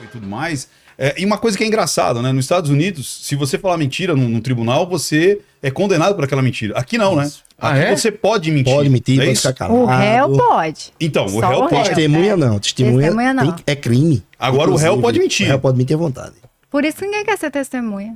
e tudo mais. E uma coisa que é engraçada, né? Nos Estados Unidos, se você falar mentira no tribunal, você é condenado por aquela mentira. Aqui não, né? Aqui você pode mentir. Pode mentir, é pode isso? ficar calado. O réu pode. Então, o Só réu pode. Testemunha não. Testemunha não. é crime. Agora o réu Inclusive, pode mentir. O réu pode mentir à vontade. Por isso ninguém quer ser testemunha.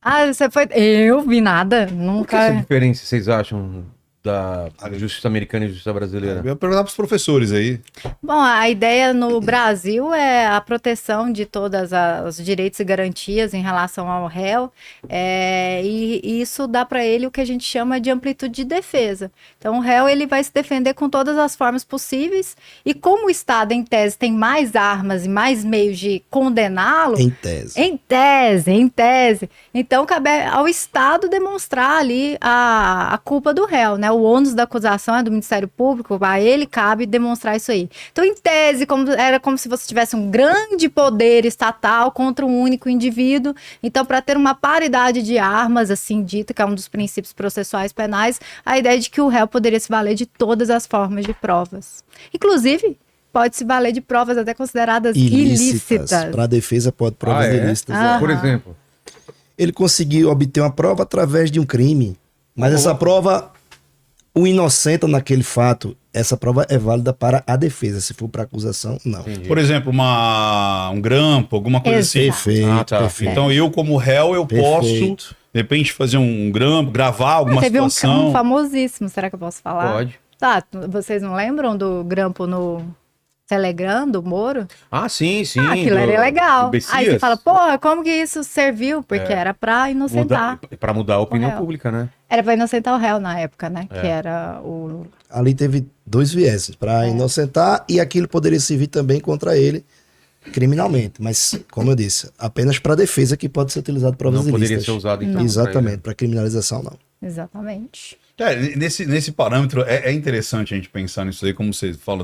Ah, você foi... Eu vi nada. Qual que é Nunca... essa diferença, vocês acham, da justiça americana e justiça brasileira? Eu ia perguntar para os professores aí. Bom, a ideia no Brasil é a proteção de todos os direitos e garantias em relação ao réu, e isso dá para ele o que a gente chama de amplitude de defesa. Então, o réu ele vai se defender com todas as formas possíveis, e como o Estado, em tese, tem mais armas e mais meios de condená-lo... Em tese. Em tese. Então, cabe ao Estado demonstrar ali a culpa do réu, né? O ônus da acusação é do Ministério Público, a ele cabe demonstrar isso aí. Então, em tese, era como se você tivesse um grande poder estatal contra um único indivíduo. Então, para ter uma paridade de armas, assim dita, que é um dos princípios processuais penais, a ideia de que o réu poderia se valer de todas as formas de provas. Inclusive, pode se valer de provas até consideradas ilícitas. Para a defesa, pode provas ilícitas. Por exemplo? Ele conseguiu obter uma prova através de um crime, mas essa prova... O inocente naquele fato, essa prova é válida para a defesa. Se for para acusação, não. Entendi. Por exemplo, um grampo, alguma coisa assim. Perfeito, perfeito. Então eu, como réu, eu posso, de repente, fazer um grampo, gravar alguma teve situação. um famosíssimo, será que eu posso falar? Pode. Tá, vocês não lembram do grampo no Telegram, do Moro? Ah, sim. Aquilo era legal. do Aí você fala, porra, como que isso serviu? Porque era pra inocentar. Para mudar a opinião O réu. pública, né? Era pra inocentar o réu na época, né? Que era o... Ali teve dois vieses, para inocentar e aquilo poderia servir também contra ele criminalmente. Mas, como eu disse, apenas para defesa que pode ser utilizado provas Não poderia ilícitas. ser usado, então. Exatamente, para criminalização não. Exatamente. Nesse parâmetro, é interessante a gente pensar nisso aí, como você fala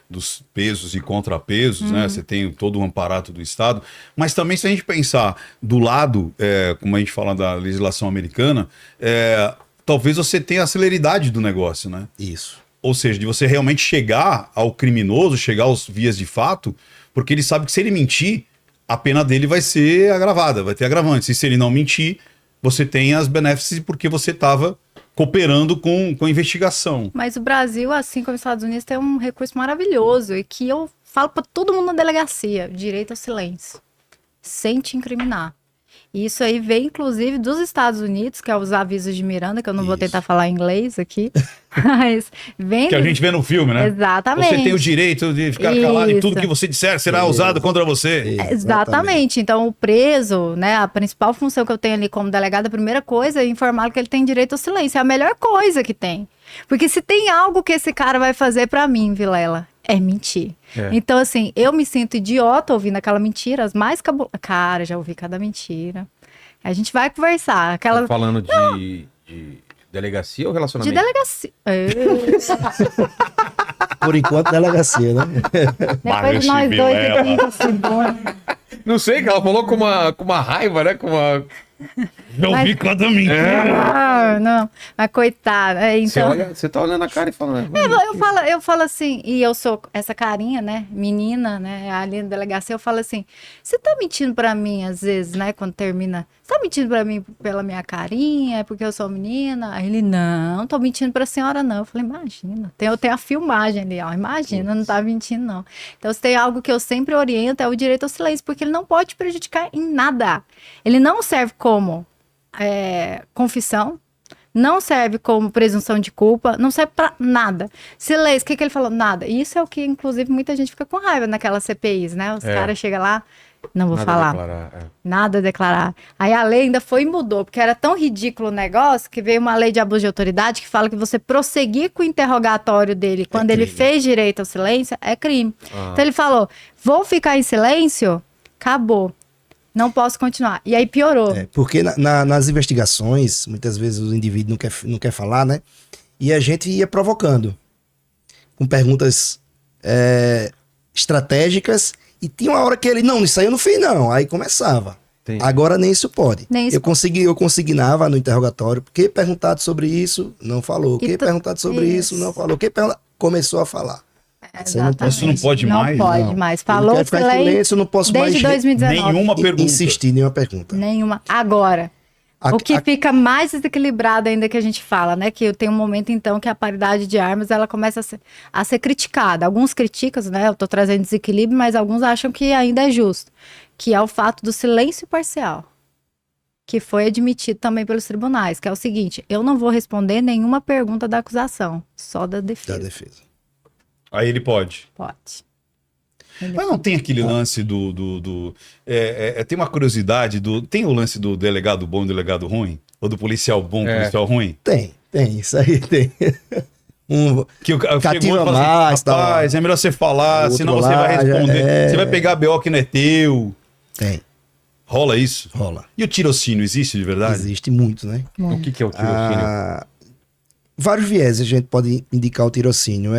dos pesos e contrapesos, né? Você tem todo o amparato do Estado, mas também se a gente pensar do lado, como a gente fala da legislação americana, talvez você tenha a celeridade do negócio, né? Isso. Ou seja, de você realmente chegar ao criminoso, chegar aos vias de fato, porque ele sabe que se ele mentir, a pena dele vai ser agravada, vai ter agravante. Se ele não mentir, você tem as benefícios porque você estava cooperando com a investigação. Mas o Brasil, assim como os Estados Unidos, tem um recurso maravilhoso e que eu falo para todo mundo na delegacia, direito ao silêncio, sem te incriminar. E isso aí vem, inclusive, dos Estados Unidos, que é os avisos de Miranda, que eu não vou tentar falar em inglês aqui, mas vem... Que a gente vê no filme, né? Exatamente. Você tem o direito de ficar calado e tudo que você disser será usado contra você. Exatamente. Então, o preso, né, a principal função que eu tenho ali como delegada, a primeira coisa é informar que ele tem direito ao silêncio. É a melhor coisa que tem. Porque se tem algo que esse cara vai fazer pra mim, Vilela, é mentir. Então, assim, eu me sinto idiota ouvindo aquela mentira, as mais cabulosas. Cara, já ouvi cada mentira. A gente vai conversar. Tá falando de delegacia ou De relacionamento? delegacia. Por enquanto, delegacia, né? Depois de nós dois ficamos assim, bom. Não sei, que ela falou com uma raiva, né? Já ouvi cada mentira. Não, mas coitada. Então... Você tá olhando a cara e falando... Eu falo assim, e eu sou essa carinha, né, menina, né, ali na delegacia, eu falo assim, você tá mentindo pra mim, às vezes, né, quando termina, você tá mentindo pra mim pela minha carinha, é porque eu sou menina? Aí ele, não, tô mentindo pra senhora não. Eu falei, imagina, eu tenho a filmagem ali, ó, imagina, não tá mentindo não. Então, se tem algo que eu sempre oriento, é o direito ao silêncio, porque ele não pode te prejudicar em nada. Ele não serve como confissão, não serve como presunção de culpa, não serve pra nada. Silêncio, o que ele falou? Nada. Isso é o que, inclusive, muita gente fica com raiva naquelas CPIs, né? Os caras chegam lá, não vou falar. Nada a declarar. Aí a lei ainda foi e mudou, porque era tão ridículo o negócio que veio uma lei de abuso de autoridade que fala que você prosseguir com o interrogatório dele quando ele fez direito ao silêncio é crime. Então ele falou, vou ficar em silêncio? Acabou. Não posso continuar. E aí piorou. Porque nas investigações, muitas vezes o indivíduo não quer falar, né? E a gente ia provocando. Com perguntas estratégicas. E tinha uma hora que ele, não, isso aí eu não fiz não. Aí começava. Entendi. Agora nem isso pode. Nem isso eu consignava no interrogatório. Porque perguntado sobre isso, não falou. Que perguntado sobre isso, não falou. Começou a falar. Exatamente. Isso não pode mais? Não pode Não. mais. Ele Falou quer o ficar em silêncio silêncio, eu não posso desde mais 2019. Nenhuma pergunta. insistir em nenhuma pergunta. Nenhuma. Agora, o que fica mais desequilibrado ainda que a gente fala, né? Que tem um momento, então, que a paridade de armas, ela começa a ser criticada. Alguns criticam, né? Eu tô trazendo desequilíbrio, mas alguns acham que ainda é justo. Que é o fato do silêncio parcial. Que foi admitido também pelos tribunais. Que é o seguinte, eu não vou responder nenhuma pergunta da acusação. Só da defesa. Da defesa. Aí ele pode. Pode. Mas não tem aquele lance tem uma curiosidade tem o lance do delegado bom e delegado ruim? Ou do policial bom e policial ruim? Tem, isso aí tem. Que o cara Cativa chegou e fala mais, assim, tal. rapaz, é melhor você falar, Outro senão você lá, vai responder. é. Você vai pegar BO que não é teu. Tem, Rola isso? rola. E o tirocínio existe de verdade? Existe muito, né? O que é o tirocínio? Vários viés a gente pode indicar o tirocínio.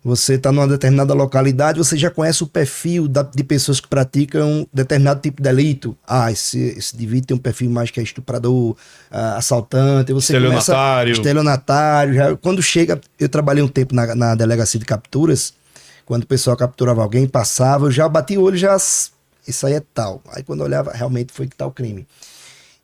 Você está numa determinada localidade, você já conhece o perfil de pessoas que praticam determinado tipo de delito. Esse indivíduo tem um perfil mais que é estuprador, assaltante. Você Estelionatário. Estelionatário. Quando chega, eu trabalhei um tempo na delegacia de capturas, quando o pessoal capturava alguém, passava, eu já bati o olho, isso aí é tal. Aí quando eu olhava, realmente foi que tal crime.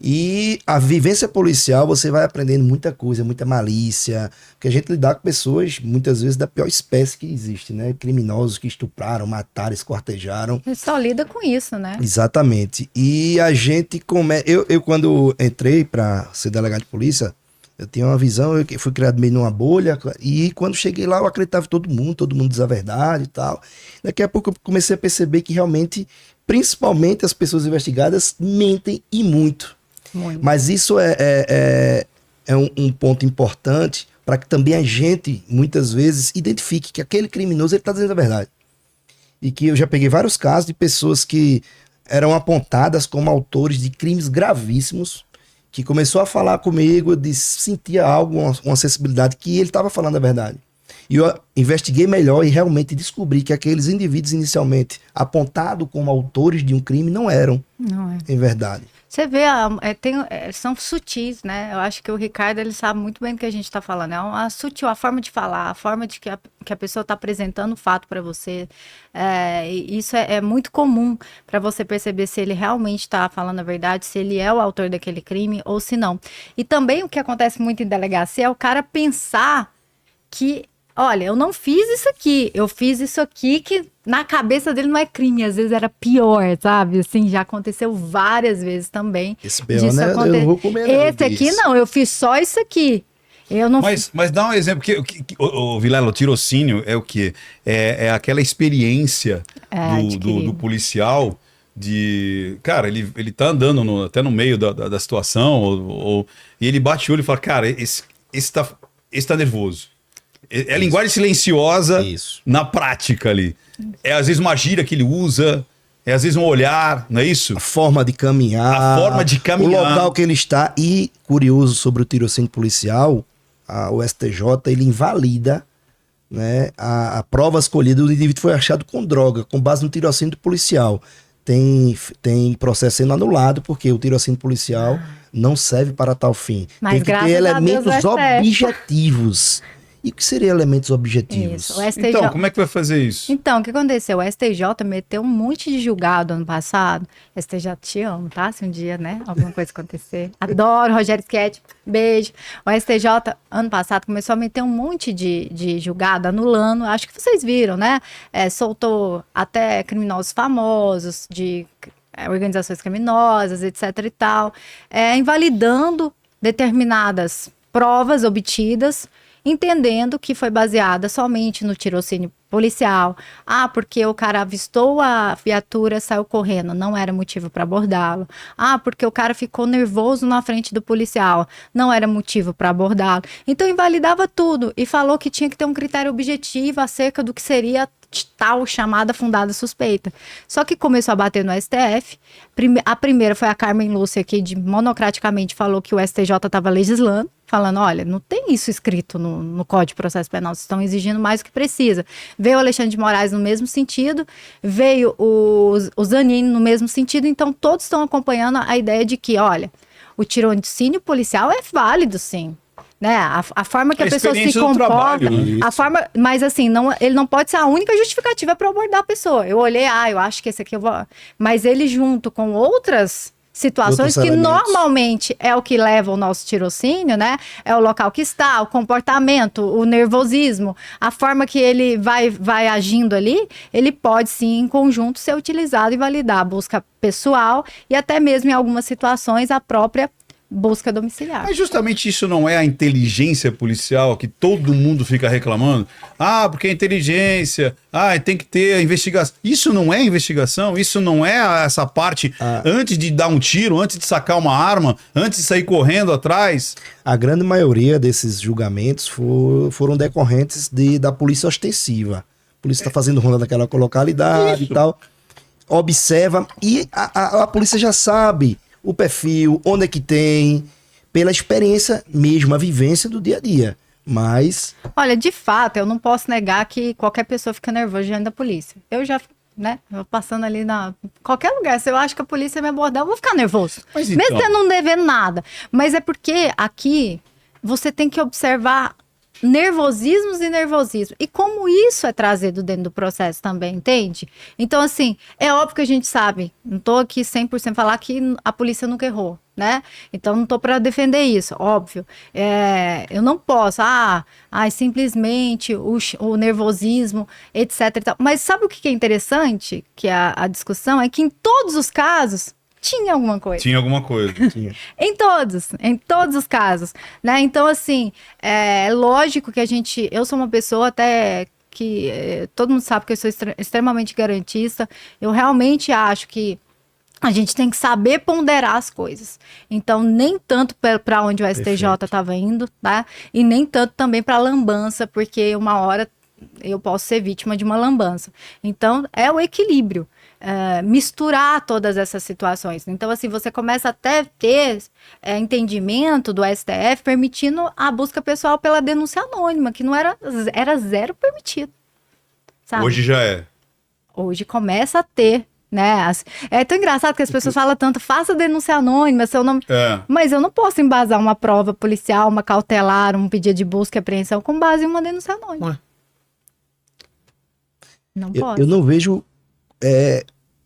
E a vivência policial, você vai aprendendo muita coisa, muita malícia, porque a gente lidar com pessoas, muitas vezes, da pior espécie que existe, né? Criminosos que estupraram, mataram, esquartejaram. Você só lida com isso, né? Exatamente. E a gente eu quando entrei para ser delegado de polícia, eu tinha uma visão, eu fui criado meio numa bolha, e quando cheguei lá eu acreditava em todo mundo diz a verdade e tal. Daqui a pouco eu comecei a perceber que realmente, principalmente as pessoas investigadas, mentem e muito. Muito. Mas isso é um ponto importante para que também a gente, muitas vezes, identifique que aquele criminoso está dizendo a verdade. E que eu já peguei vários casos de pessoas que eram apontadas como autores de crimes gravíssimos, que começou a falar comigo, eu sentia algo, uma sensibilidade, que ele estava falando a verdade. E eu investiguei melhor e realmente descobri que aqueles indivíduos inicialmente apontados como autores de um crime não eram, Não é. em verdade. Você vê, são sutis, né? Eu acho que o Ricardo, ele sabe muito bem do que a gente está falando. É uma sutil, a forma de falar, a forma de que a pessoa está apresentando o fato para você. E isso é muito comum para você perceber se ele realmente está falando a verdade, se ele é o autor daquele crime ou se não. E também o que acontece muito em delegacia é o cara pensar que, olha, eu não fiz isso aqui, eu fiz isso aqui que na cabeça dele não é crime, às vezes era pior, sabe? Assim, já aconteceu várias vezes também. Esse B.O., né? Eu não vou comer nada Esse aqui disso. não, eu fiz só isso aqui. Eu não Mas dá um exemplo, o Vilela, o tirocínio é o quê? É aquela experiência do policial de... Cara, ele tá andando até no meio da situação, e ele bate o olho e fala, cara, esse tá nervoso. É linguagem silenciosa Isso. na prática ali. É às vezes uma gíria que ele usa, é às vezes um olhar, não é isso? A forma de caminhar. A forma de caminhar. O local que ele está. E, curioso sobre o tirocínio policial, o STJ, ele invalida, né, a prova escolhida. O indivíduo foi achado com droga, com base no tirocínio policial. Tem processo sendo anulado, porque o tirocínio policial não serve para tal fim. Mas tem que graças ter a Deus elementos o STF. objetivos. E o que seriam elementos objetivos? Isso, o STJ. Então, como é que vai fazer isso? Então, o que aconteceu? O STJ meteu um monte de julgado ano passado. STJ, te amo, tá? Se um dia, né, alguma coisa acontecer. Adoro, Rogério Sketch, beijo. O STJ, ano passado, começou a meter um monte de julgado, anulando. Acho que vocês viram, né? Soltou até criminosos famosos, de organizações criminosas, etc e tal. Invalidando determinadas provas obtidas, entendendo que foi baseada somente no tirocínio policial. Porque o cara avistou a viatura, saiu correndo, não era motivo para abordá-lo. Porque o cara ficou nervoso na frente do policial, não era motivo para abordá-lo. Então invalidava tudo e falou que tinha que ter um critério objetivo acerca do que seria tal chamada fundada suspeita. Só que começou a bater no STF. A primeira foi a Carmen Lúcia, que monocraticamente falou que o STJ estava legislando, falando, olha, não tem isso escrito no Código de Processo Penal, vocês estão exigindo mais do que precisa. Veio o Alexandre de Moraes no mesmo sentido, veio o Zanini no mesmo sentido, então todos estão acompanhando a ideia de que, olha, o tirocínio policial é válido, sim. né? A forma que a A pessoa se experiência do comporta, trabalho, né? a forma, mas assim, não, ele não pode ser a única justificativa para abordar a pessoa. Eu olhei, eu acho que esse aqui eu vou, mas ele junto com outras situações Outros que elementos. normalmente é o que leva o nosso tirocínio, né? É o local que está, o comportamento, o nervosismo, a forma que ele vai agindo ali, ele pode sim, em conjunto, ser utilizado e validar a busca pessoal e até mesmo em algumas situações a própria busca domiciliar. Mas justamente isso não é a inteligência policial que todo mundo fica reclamando? Ah, porque a inteligência, tem que ter a investigação. Isso não é investigação? Isso não é essa parte antes de dar um tiro, antes de sacar uma arma, antes de sair correndo atrás? A grande maioria desses julgamentos foram decorrentes da polícia ostensiva. A polícia está fazendo ronda naquela localidade e tal, observa e a polícia já sabe o perfil, onde é que tem, pela experiência mesmo, a vivência do dia a dia. Mas... Olha, de fato, eu não posso negar que qualquer pessoa fica nervosa diante da polícia. Eu já, né, eu passando ali qualquer lugar, se eu acho que a polícia me abordar, eu vou ficar nervoso. Mas Mesmo então... você não devendo nada. Mas é porque aqui você tem que observar nervosismos e nervosismo. E como isso é trazido dentro do processo também, entende? Então, assim, é óbvio que a gente sabe, não tô aqui 100% falar que a polícia nunca errou, né? Então, não tô para defender isso, óbvio. Eu não posso, simplesmente o nervosismo, etc. e tal. Mas sabe o que é interessante? Que a discussão é que em todos os casos, tinha alguma coisa. Tinha alguma coisa. Em todos os casos, né? Então, assim, é lógico que eu sou uma pessoa até que todo mundo sabe que eu sou extremamente garantista. Eu realmente acho que a gente tem que saber ponderar as coisas. Então, nem tanto para onde o STJ estava indo, tá? E nem tanto também para a lambança, porque uma hora eu posso ser vítima de uma lambança. Então, é o equilíbrio. Misturar todas essas situações. Então, assim, você começa até a ter entendimento do STF permitindo a busca pessoal pela denúncia anônima, que não era zero permitido. Sabe? Hoje já é. Hoje começa a ter, né? É tão engraçado que as pessoas falam tanto, faça denúncia anônima, seu nome... Mas eu não posso embasar uma prova policial, uma cautelar, um pedido de busca e apreensão com base em uma denúncia anônima. Não posso. Eu não vejo...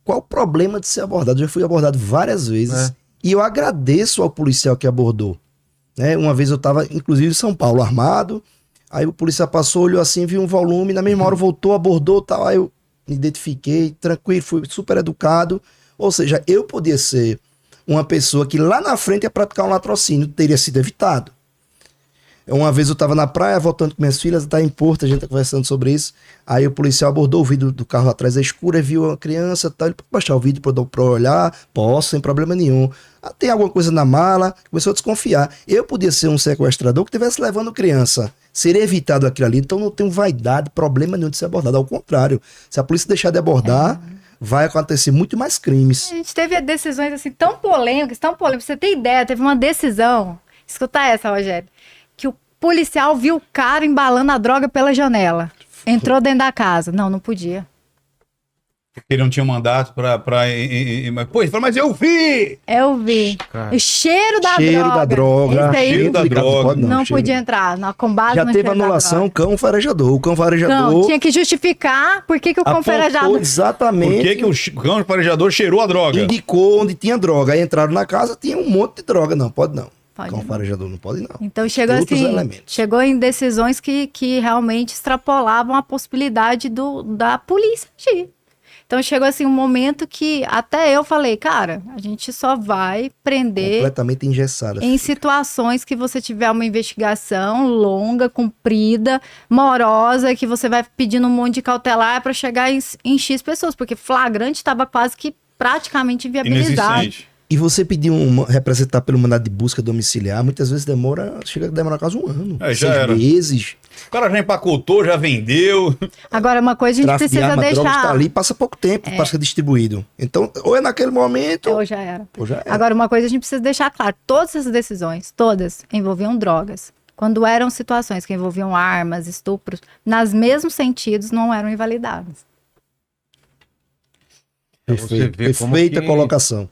qual o problema de ser abordado? Eu já fui abordado várias vezes e eu agradeço ao policial que abordou. Né? Uma vez eu estava, inclusive, em São Paulo, armado, aí o policial passou, olhou assim, viu um volume, na mesma hora voltou, abordou, tal, aí eu me identifiquei, tranquilo, fui super educado. Ou seja, eu podia ser uma pessoa que lá na frente ia praticar um latrocínio, teria sido evitado. Uma vez eu estava na praia, voltando com minhas filhas, tá em Porto, a gente tá conversando sobre isso. Aí o policial abordou o vidro do carro atrás da escura, viu a criança, tá, ele pode baixar o vidro pra olhar, posso, sem problema nenhum. Tem alguma coisa na mala, começou a desconfiar. Eu podia ser um sequestrador que estivesse levando criança. Seria evitado aquilo ali, então não tenho vaidade, problema nenhum de ser abordado. Ao contrário, se a polícia deixar de abordar, vai acontecer muito mais crimes. A gente teve decisões assim tão polêmicas. Você tem ideia, teve uma decisão, escuta essa, Rogério, que o policial viu o cara embalando a droga pela janela. Entrou dentro da casa. Não podia. Porque ele não tinha mandato pra... Pô, ele falou, mas eu vi! Eu vi. Cara. O cheiro da Da droga. Esse aí Cheiro da droga. não podia entrar. Com base Já no teve cheiro da anulação, droga. cão farejador. O cão farejador... Não, tinha que justificar por que o cão farejador... Exatamente. Por que o cão farejador cheirou a droga? Indicou onde tinha droga. Aí entraram na casa, tinha um monte de droga. Não, pode não. Pode Cão não. farejador não pode não. Então chegou Outros assim, elementos. chegou em decisões que realmente extrapolavam a possibilidade da polícia agir. Então chegou assim um momento que até eu falei, cara, a gente só vai prender Completamente engessada. em situações que você tiver uma investigação longa, comprida, morosa, que você vai pedindo um monte de cautelar para chegar em X pessoas, porque flagrante estava quase que praticamente inviabilizado. Inexistente. E você pedir representar pelo mandado de busca domiciliar, muitas vezes chega a demorar quase um ano. Já 6 era. meses. O cara já empacotou, já vendeu. Agora, uma coisa a gente Tráfico de precisa arma, drogas deixar... tá ali, passa pouco tempo para ser distribuído. Então, ou é naquele momento, Ou já era. ou já é. Agora, uma coisa a gente precisa deixar claro: todas essas decisões, todas, envolviam drogas. Quando eram situações que envolviam armas, estupros, nos mesmos sentidos, não eram invalidadas. Você vê como Perfeita que- colocação.